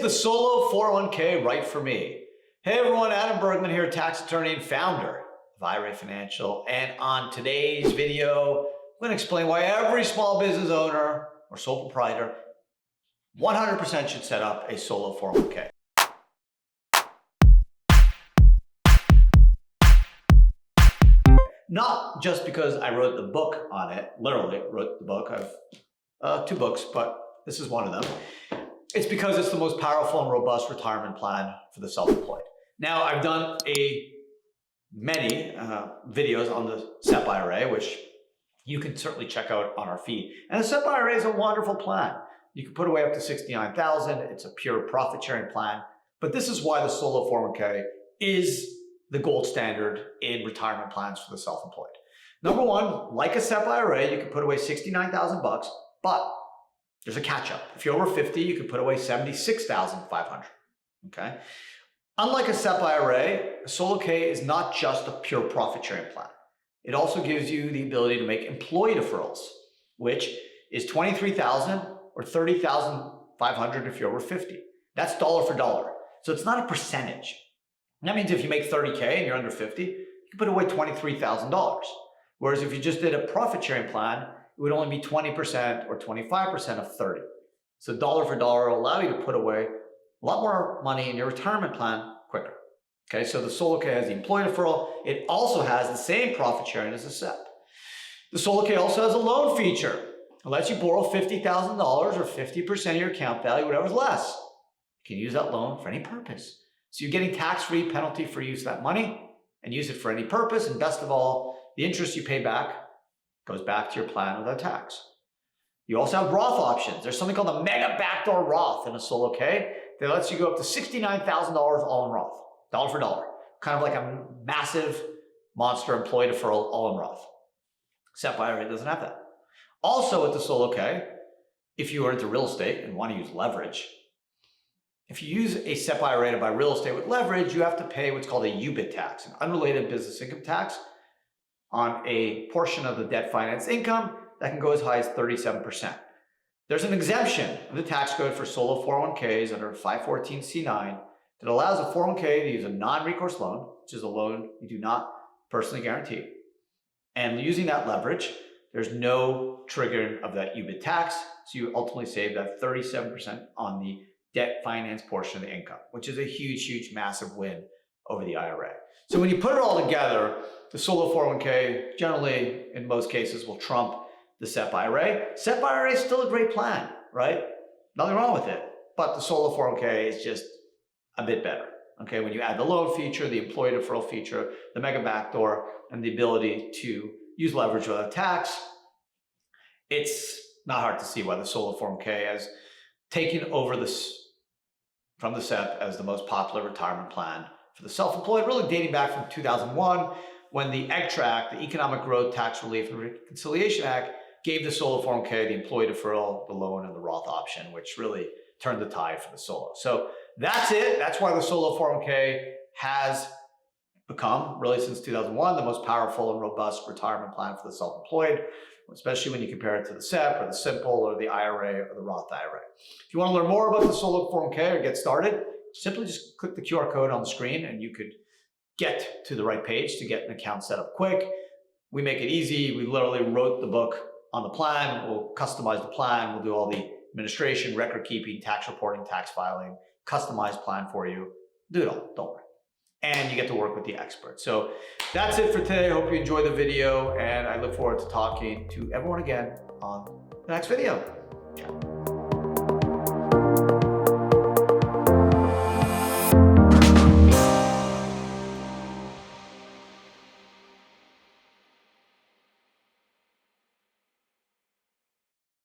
the solo 401k right for me? Hey everyone, Adam Bergman here, tax attorney and founder of IRA Financial. And on today's video, I'm going to explain why every small business owner or sole proprietor 100% should set up a solo 401k. Not just because I wrote the book on it, literally wrote the book. I've 2 books, but this is one of them. It's because it's the most powerful and robust retirement plan for the self-employed. Now, I've done many videos on the SEP IRA, which you can certainly check out on our feed. And the SEP IRA is a wonderful plan. You can put away up to $69,000. It's a pure profit-sharing plan. But this is why the solo 401k is the gold standard in retirement plans for the self-employed. Number one, like a SEP IRA, you can put away $69,000, but there's a catch-up. If you're over 50, you can put away $76,500, okay? Unlike a SEP IRA, a solo K is not just a pure profit-sharing plan. It also gives you the ability to make employee deferrals, which is $23,000 or $30,500 if you're over 50. That's dollar for dollar. So it's not a percentage. That means if you make 30K and you're under 50, you can put away $23,000. Whereas if you just did a profit-sharing plan, it would only be 20% or 25% of 30. So dollar for dollar will allow you to put away a lot more money in your retirement plan quicker. Okay, so the solo K has the employee deferral. It also has the same profit sharing as the SEP. The solo K also has a loan feature. It lets you borrow $50,000 or 50% of your account value, whatever's less. You can use that loan for any purpose. So you're getting tax-free, penalty-free use of that money and use it for any purpose. And best of all, the interest you pay back goes back to your plan without tax. You also have Roth options. There's something called a mega backdoor Roth in a solo K that lets you go up to $69,000 all in Roth, dollar for dollar. Kind of like a massive monster employee deferral all in Roth. SEP IRA doesn't have that. Also with the solo K, if you are into real estate and want to use leverage, if you use a SEP IRA to buy real estate with leverage, you have to pay what's called a UBIT tax, an unrelated business income tax, on a portion of the debt finance income that can go as high as 37%. There's an exemption of the tax code for solo 401ks under 514C9 that allows a 401k to use a non-recourse loan, which is a loan you do not personally guarantee. And using that leverage, there's no triggering of that UBIT tax, so you ultimately save that 37% on the debt finance portion of the income, which is a huge, huge, massive win over the IRA. So when you put it all together, the solo 401k generally, in most cases, will trump the SEP IRA. SEP IRA is still a great plan, right? Nothing wrong with it. But the solo 401k is just a bit better. Okay, when you add the loan feature, the employee deferral feature, the mega backdoor, and the ability to use leverage without tax, it's not hard to see why the solo 401k has taken over this from the SEP as the most popular retirement plan for the self-employed, really dating back from 2001, when the EGTRAC, the Economic Growth, Tax Relief, and Reconciliation Act, gave the solo 401k the employee deferral, the loan, and the Roth option, which really turned the tide for the solo. So that's it. That's why the solo 401k has become, really since 2001, the most powerful and robust retirement plan for the self-employed, especially when you compare it to the SEP or the Simple or the IRA or the Roth IRA. If you want to learn more about the solo 401k or get started, simply just click the QR code on the screen and you could get to the right page to get an account set up quick. We make it easy. We literally wrote the book on the plan. We'll customize the plan. We'll do all the administration, record keeping, tax reporting, tax filing, customized plan for you. Do it all, don't worry. And you get to work with the expert. So that's it for today. I hope you enjoyed the video and I look forward to talking to everyone again on the next video. Ciao.